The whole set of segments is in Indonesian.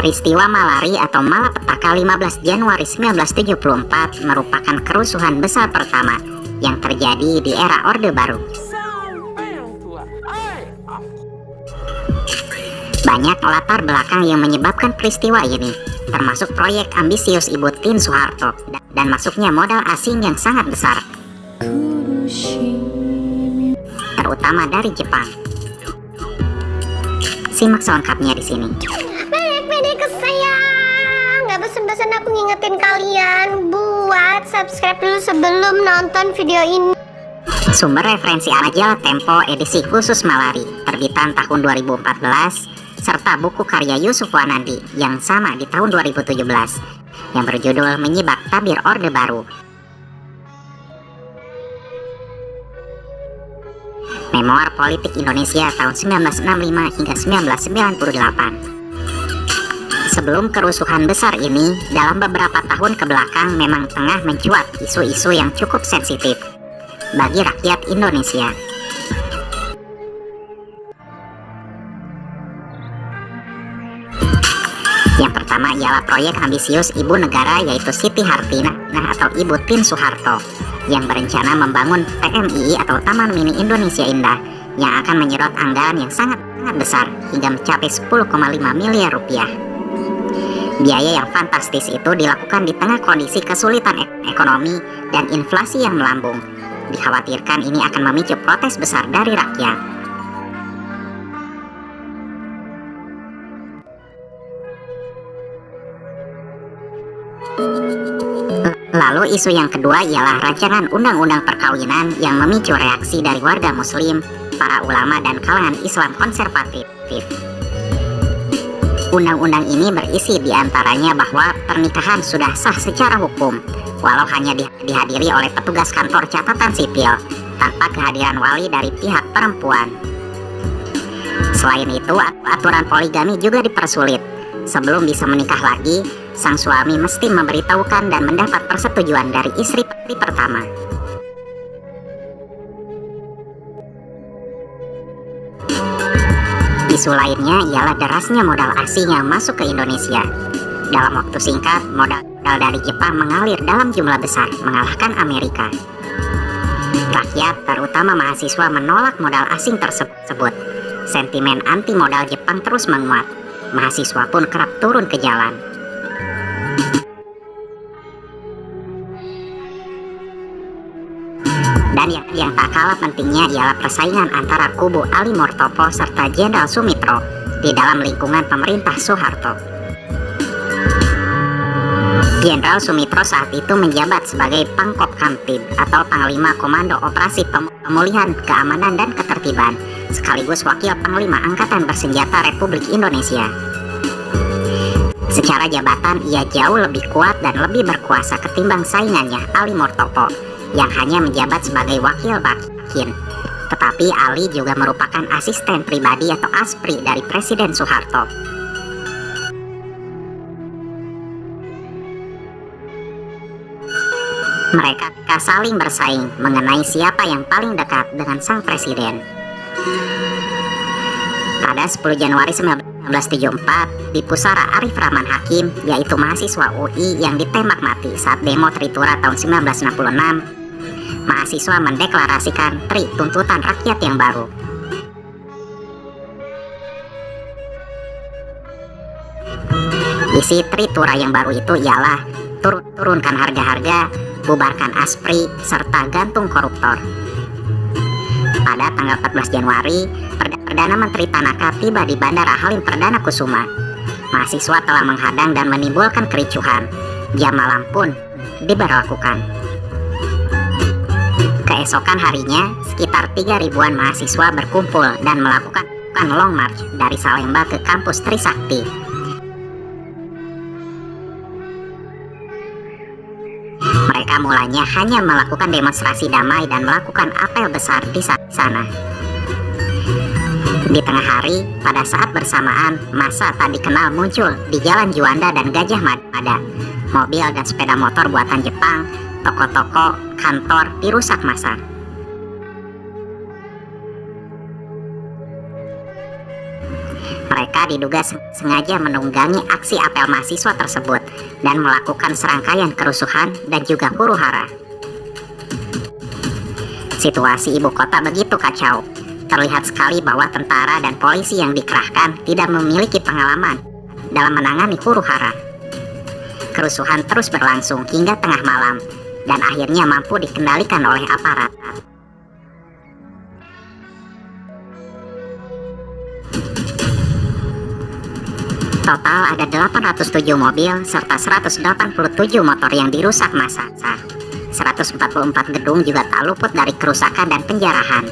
Peristiwa Malari atau Malapetaka 15 Januari 1974 merupakan kerusuhan besar pertama yang terjadi di era Orde Baru. Banyak latar belakang yang menyebabkan peristiwa ini, termasuk proyek ambisius Ibu Tien Soeharto dan masuknya modal asing yang sangat besar, terutama dari Jepang. Simak selengkapnya di sini. Pendek-pendek sayang, nggak bosan-bosan aku ngingetin kalian buat subscribe dulu sebelum nonton video ini. Sumber referensi majalah Tempo edisi khusus Malari terbitan tahun 2014 serta buku karya Yusuf Wanandi yang sama di tahun 2017 yang berjudul Menyibak Tabir Orde Baru. Memoir Politik Indonesia tahun 1965 hingga 1998. Sebelum kerusuhan besar ini, dalam beberapa tahun kebelakang memang tengah mencuat isu-isu yang cukup sensitif bagi rakyat Indonesia. Yang pertama ialah proyek ambisius ibu negara, yaitu Siti Hartinah atau Ibu Tien Soeharto, yang berencana membangun TMI atau Taman Mini Indonesia Indah yang akan menyedot anggaran yang sangat besar hingga mencapai 10,5 miliar rupiah. Biaya yang fantastis itu dilakukan di tengah kondisi kesulitan ekonomi dan inflasi yang melambung. Dikhawatirkan ini akan memicu protes besar dari rakyat. Lalu isu yang kedua ialah rancangan undang-undang perkawinan yang memicu reaksi dari warga muslim, para ulama dan kalangan Islam konservatif. Undang-undang ini berisi diantaranya bahwa pernikahan sudah sah secara hukum, walau hanya dihadiri oleh petugas kantor catatan sipil tanpa kehadiran wali dari pihak perempuan. Selain itu, aturan poligami juga dipersulit. Sebelum bisa menikah lagi, sang suami mesti memberitahukan dan mendapat persetujuan dari istri pertama. Isu lainnya ialah derasnya modal asing yang masuk ke Indonesia. Dalam waktu singkat, modal dari Jepang mengalir dalam jumlah besar, mengalahkan Amerika. Rakyat, terutama mahasiswa, menolak modal asing tersebut. Sentimen anti modal Jepang terus menguat. Mahasiswa pun kerap turun ke jalan. Dan yang tak kalah pentingnya ialah persaingan antara kubu Ali Mortopo serta Jenderal Sumitro di dalam lingkungan pemerintah Soeharto. Jenderal Sumitro saat itu menjabat sebagai Pangkop Kamtib atau Panglima Komando Operasi Pemulihan Keamanan dan Ketertiban, sekaligus Wakil Panglima Angkatan Bersenjata Republik Indonesia. Secara jabatan ia jauh lebih kuat dan lebih berkuasa ketimbang saingannya Ali Mortopo yang hanya menjabat sebagai Wakil Bakin. Tetapi Ali juga merupakan asisten pribadi atau ASPRI dari Presiden Soeharto. Mereka saling bersaing mengenai siapa yang paling dekat dengan sang presiden. Pada 10 Januari 1974, di pusara Arif Rahman Hakim, yaitu mahasiswa UI yang ditembak mati saat demo Tritura tahun 1966, mahasiswa mendeklarasikan tuntutan rakyat yang baru. Isi Tritura yang baru itu ialah turunkan harga-harga, bubarkan ASPRI, serta gantung koruptor. Pada tanggal 14 Januari, Perdana Menteri Tanaka tiba di Bandara Halim Perdana Kusuma. Mahasiswa telah menghadang dan menimbulkan kericuhan. Jam malam pun diberlakukan. Keesokan harinya, sekitar 3.000-an mahasiswa berkumpul dan melakukan long march dari Salemba ke kampus Trisakti. Mereka mulanya hanya melakukan demonstrasi damai dan melakukan apel besar di sana. Di tengah hari, pada saat bersamaan, massa tak dikenal muncul di Jalan Juanda dan Gajah Mada. Mobil dan sepeda motor buatan Jepang, toko-toko, kantor dirusak massa. Mereka diduga sengaja menunggangi aksi apel mahasiswa tersebut dan melakukan serangkaian kerusuhan dan juga huru-hara. Situasi ibu kota begitu kacau. Terlihat sekali bahwa tentara dan polisi yang dikerahkan tidak memiliki pengalaman dalam menangani huru-hara. Kerusuhan terus berlangsung hingga tengah malam dan akhirnya mampu dikendalikan oleh aparat. Total ada 807 mobil serta 187 motor yang dirusak massa. 144 gedung juga tak luput dari kerusakan dan penjarahan.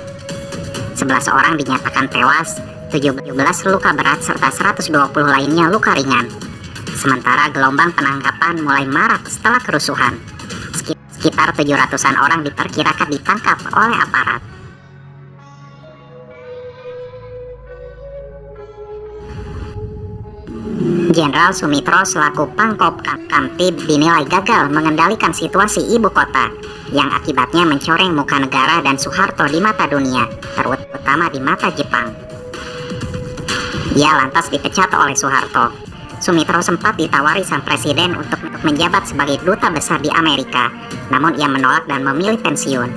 11 orang dinyatakan tewas, 17 luka berat serta 120 lainnya luka ringan. Sementara gelombang penangkapan mulai marak setelah kerusuhan. Sekitar 700-an orang diperkirakan ditangkap oleh aparat. Jenderal Sumitro selaku Pangkop Kamtib dinilai gagal mengendalikan situasi ibu kota yang akibatnya mencoreng muka negara dan Soeharto di mata dunia, terutama di mata Jepang. Ia lantas dipecat oleh Soeharto. Sumitro sempat ditawari sang presiden untuk menjabat sebagai duta besar di Amerika, namun ia menolak dan memilih pensiun.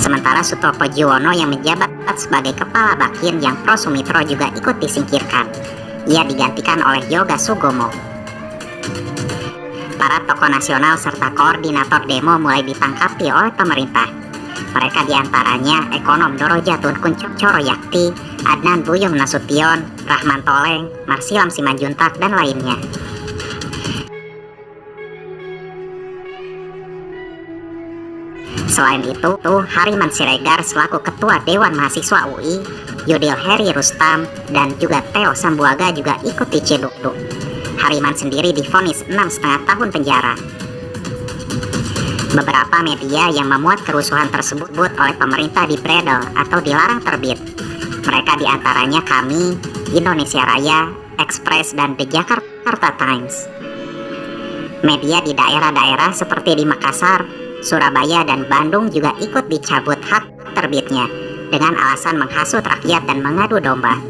Sementara Sutopo Juwono yang menjabat sebagai kepala Bakin yang pro Sumitro juga ikut disingkirkan. Ia digantikan oleh Yoga Sugomo. Para tokoh nasional serta koordinator demo mulai ditangkapi oleh pemerintah. Mereka diantaranya ekonom Dorojatun Kuncoro-Yakti, Adnan Buyung Nasution, Rahman Toleng, Marsilam Simanjuntak, dan lainnya. Selain itu, Hariman Siregar selaku Ketua Dewan Mahasiswa UI, Yudil Heri Rustam, dan juga Theo Sambuaga juga ikut diciduk. Hariman sendiri divonis 6,5 tahun penjara. Beberapa media yang memuat kerusuhan tersebut oleh pemerintah dibredel atau dilarang terbit. Mereka diantaranya Kami, Indonesia Raya, Express, dan The Jakarta Times. Media di daerah-daerah seperti di Makassar, Surabaya, dan Bandung juga ikut dicabut hak terbitnya dengan alasan menghasut rakyat dan mengadu domba.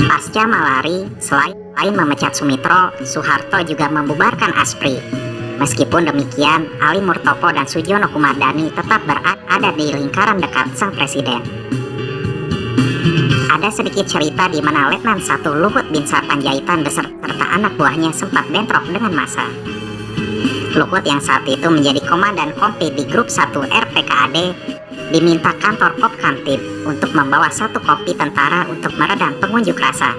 Pasca Malari, selain memecat Sumitro, Soeharto juga membubarkan ASPRI. Meskipun demikian, Ali Murtopo dan Sujono Kumardani tetap berada di lingkaran dekat sang presiden. Ada sedikit cerita di mana Letnan 1 Luhut Binsar Panjaitan beserta anak buahnya sempat bentrok dengan massa. Luhut yang saat itu menjadi komandan kompi di grup 1 RPKAD diminta kantor Pop Kamtib untuk membawa 1 kopi tentara untuk meredam pengunjuk rasa.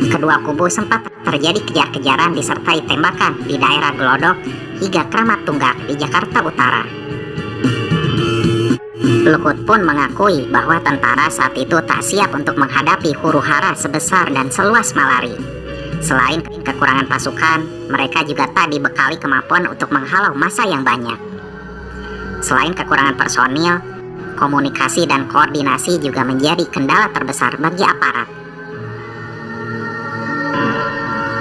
Kedua kubu sempat terjadi kejar-kejaran disertai tembakan di daerah Glodok hingga Kramat Tunggak di Jakarta Utara. Luhut pun mengakui bahwa tentara saat itu tak siap untuk menghadapi huru-hara sebesar dan seluas Malari. Selain kekurangan pasukan, mereka juga tak dibekali kemampuan untuk menghalau massa yang banyak. Selain kekurangan personil, komunikasi dan koordinasi juga menjadi kendala terbesar bagi aparat.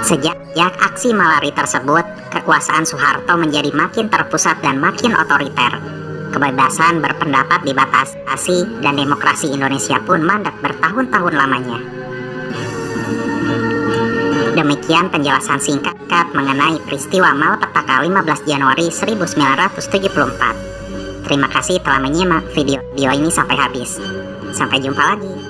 Sejak aksi Malari tersebut, kekuasaan Soeharto menjadi makin terpusat dan makin otoriter. Kebebasan berpendapat dibatasi dan demokrasi Indonesia pun mandek bertahun-tahun lamanya. Demikian penjelasan singkat mengenai peristiwa Malapetaka 15 Januari 1974. Terima kasih telah menyimak video ini sampai habis. Sampai jumpa lagi.